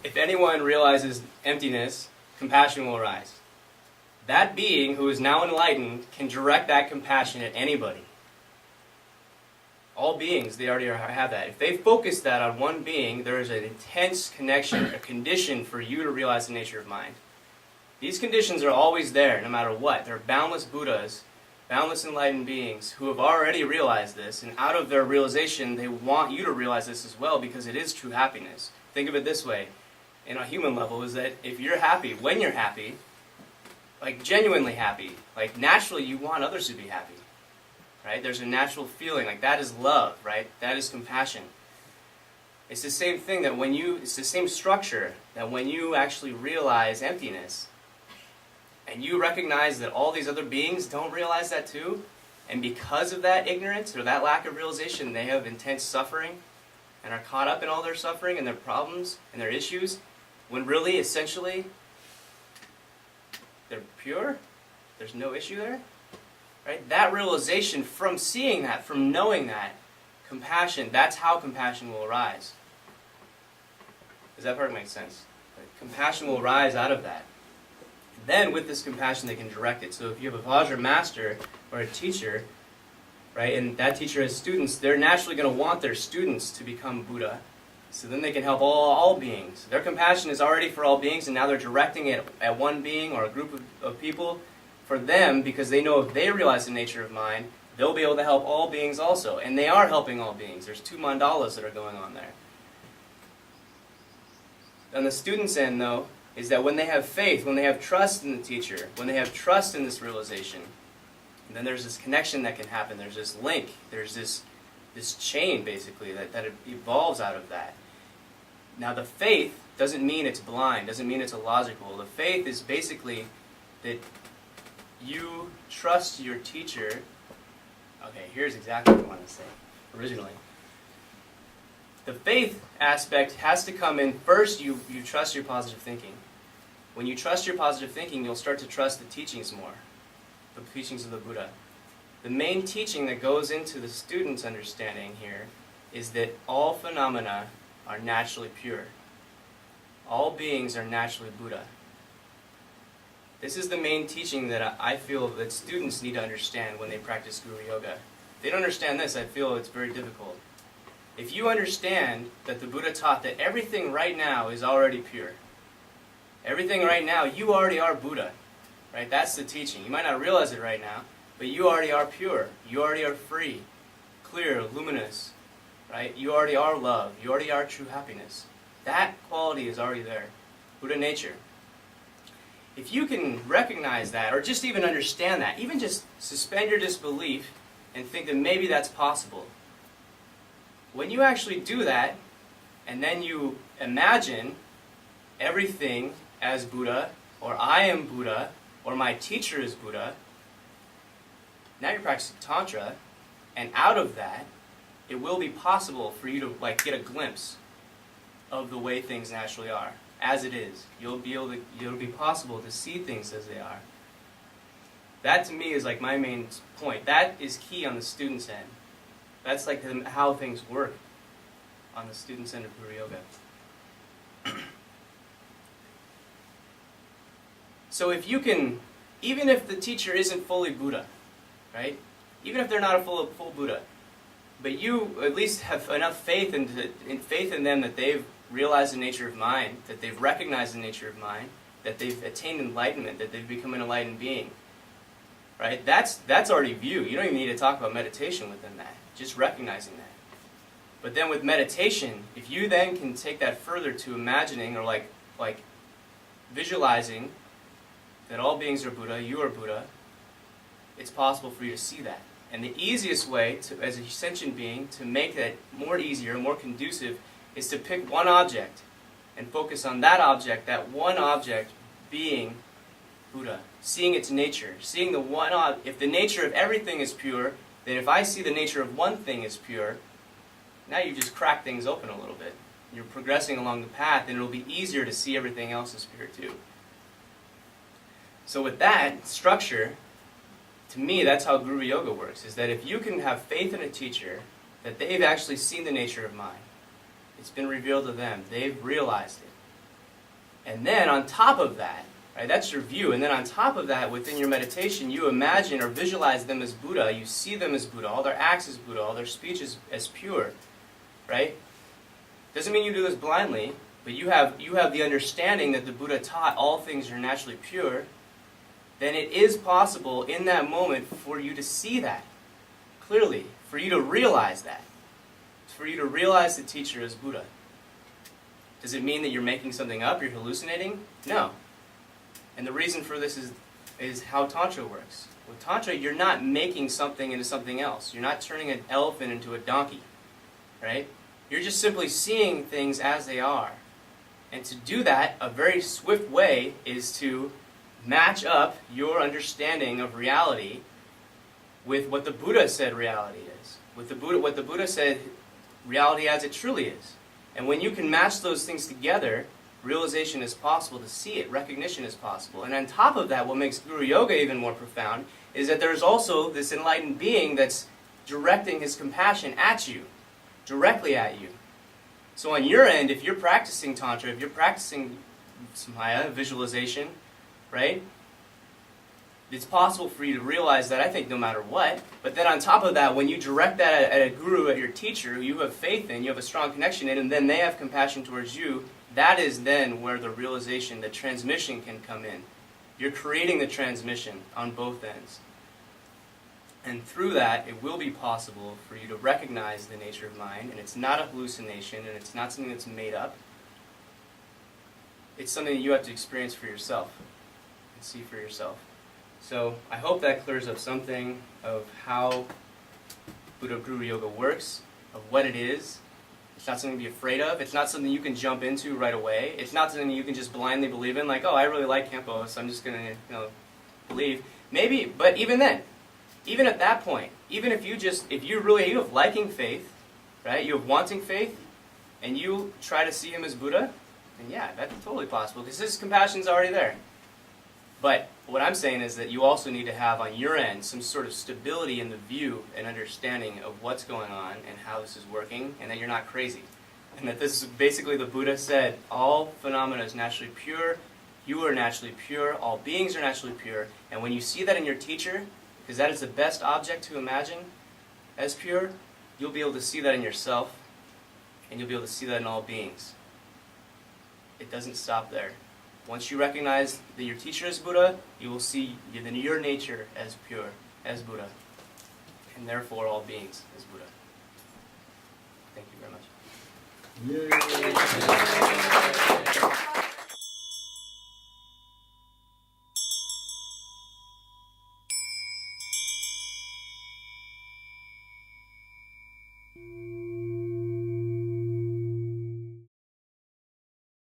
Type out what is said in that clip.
If anyone realizes emptiness, compassion will arise. That being who is now enlightened can direct that compassion at anybody. All beings, they already have that. If they focus that on one being, there is an intense connection, a condition for you to realize the nature of mind. These conditions are always there, no matter what. They're boundless Buddhas, boundless enlightened beings who have already realized this, and out of their realization, they want you to realize this as well, because it is true happiness. Think of it this way, in a human level, is that if you're happy, when you're happy, like genuinely happy, like naturally you want others to be happy, right? There's a natural feeling, like that is love, right? That is compassion. It's the same thing that it's the same structure that when you actually realize emptiness, and you recognize that all these other beings don't realize that too, and because of that ignorance or that lack of realization, they have intense suffering and are caught up in all their suffering and their problems and their issues, when really, essentially, they're pure, there's no issue there, right? That realization from seeing that, from knowing that, compassion, that's how compassion will arise. Does that part make sense? Compassion will arise out of that. Then with this compassion they can direct it. So if you have a Vajra master or a teacher, right, and that teacher has students, they're naturally going to want their students to become Buddha. So then they can help all beings. Their compassion is already for all beings, and now they're directing it at one being or a group of people for them, because they know if they realize the nature of mind, they'll be able to help all beings also. And they are helping all beings. There's two mandalas that are going on there. On the student's end, though, is that when they have faith, when they have trust in the teacher, when they have trust in this realization, then there's this connection that can happen. There's this link. There's this chain, basically, that evolves out of that. Now, the faith doesn't mean it's blind, doesn't mean it's illogical. The faith is basically that you trust your teacher. Okay, here's exactly what I want to say originally. The faith aspect has to come in first. You trust your positive thinking. When you trust your positive thinking, you'll start to trust the teachings more, the teachings of the Buddha. The main teaching that goes into the student's understanding here is that all phenomena are naturally pure. All beings are naturally Buddha. This is the main teaching that I feel that students need to understand when they practice Guru Yoga. If they don't understand this, I feel it's very difficult. If you understand that the Buddha taught that everything right now is already pure, everything right now, you already are Buddha, right? That's the teaching. You might not realize it right now, but you already are pure. You already are free, clear, luminous, right? You already are love. You already are true happiness. That quality is already there. Buddha nature. If you can recognize that, or just even understand that, even just suspend your disbelief and think that maybe that's possible. When you actually do that, and then you imagine everything as Buddha, or I am Buddha, or my teacher is Buddha, now you're practicing Tantra, and out of that, it will be possible for you to get a glimpse of the way things naturally are, as it is. It'll be possible to see things as they are. That to me is my main point. That is key on the student's end. That's how things work on the student's end of Guru Yoga. So if you can, even if the teacher isn't fully Buddha, right? Even if they're not a full Buddha, but you at least have enough faith in them that they've realized the nature of mind, that they've recognized the nature of mind, that they've attained enlightenment, that they've become an enlightened being, right? That's already view. You don't even need to talk about meditation within that. Just recognizing that. But then with meditation, if you then can take that further to imagining or visualizing that all beings are Buddha, you are Buddha, it's possible for you to see that. And the easiest way, as a sentient being, to make that more easier, more conducive, is to pick one object and focus on that object, that one object being Buddha, seeing its nature, seeing if the nature of everything is pure, then if I see the nature of one thing as pure, now you just crack things open a little bit. You're progressing along the path, and it'll be easier to see everything else as pure too. So with that structure, to me, that's how Guru Yoga works, is that if you can have faith in a teacher, that they've actually seen the nature of mind, it's been revealed to them, they've realized it, And then on top of that, right, that's your view, and then on top of that, within your meditation, you imagine or visualize them as Buddha, you see them as Buddha, all their acts as Buddha, all their speech as pure, right? Doesn't mean you do this blindly, but you have the understanding that the Buddha taught all things are naturally pure. Then it is possible in that moment for you to see that clearly, for you to realize that, for you to realize the teacher as Buddha. Does it mean that you're making something up, you're hallucinating? No. And the reason for this is how Tantra works. With Tantra, you're not making something into something else. You're not turning an elephant into a donkey, right? You're just simply seeing things as they are. And to do that, a very swift way is to match up your understanding of reality with what the Buddha said reality is. With what the Buddha said reality as it truly is. And when you can match those things together, realization is possible, to see it, recognition is possible. And on top of that, what makes Guru Yoga even more profound is that there's also this enlightened being that's directing his compassion at you, directly at you. So on your end, if you're practicing Tantra, if you're practicing Samaya, visualization, right? It's possible for you to realize that, I think, no matter what. But then on top of that, when you direct that at a guru, at your teacher, who you have faith in, you have a strong connection in, and then they have compassion towards you, that is then where the realization, the transmission can come in. You're creating the transmission on both ends. And through that, it will be possible for you to recognize the nature of mind, and it's not a hallucination, and it's not something that's made up. It's something that you have to experience for yourself and see for yourself. So I hope that clears up something of how Buddha Guru Yoga works, of what it is. It's not something to be afraid of. It's not something you can jump into right away. It's not something you can just blindly believe in, like, oh, I really like Khenpo, so I'm just going to, believe. Maybe, but even then, even at that point, even if you have liking faith, right? You have wanting faith, and you try to see him as Buddha, then yeah, that's totally possible, because his compassion's already there. But what I'm saying is that you also need to have on your end some sort of stability in the view and understanding of what's going on and how this is working, and that you're not crazy. And that this is basically, the Buddha said, all phenomena is naturally pure, you are naturally pure, all beings are naturally pure, and when you see that in your teacher, because that is the best object to imagine as pure, you'll be able to see that in yourself, and you'll be able to see that in all beings. It doesn't stop there. Once you recognize that your teacher is Buddha, you will see your nature as pure, as Buddha, and therefore all beings as Buddha. Thank you very much. Yay.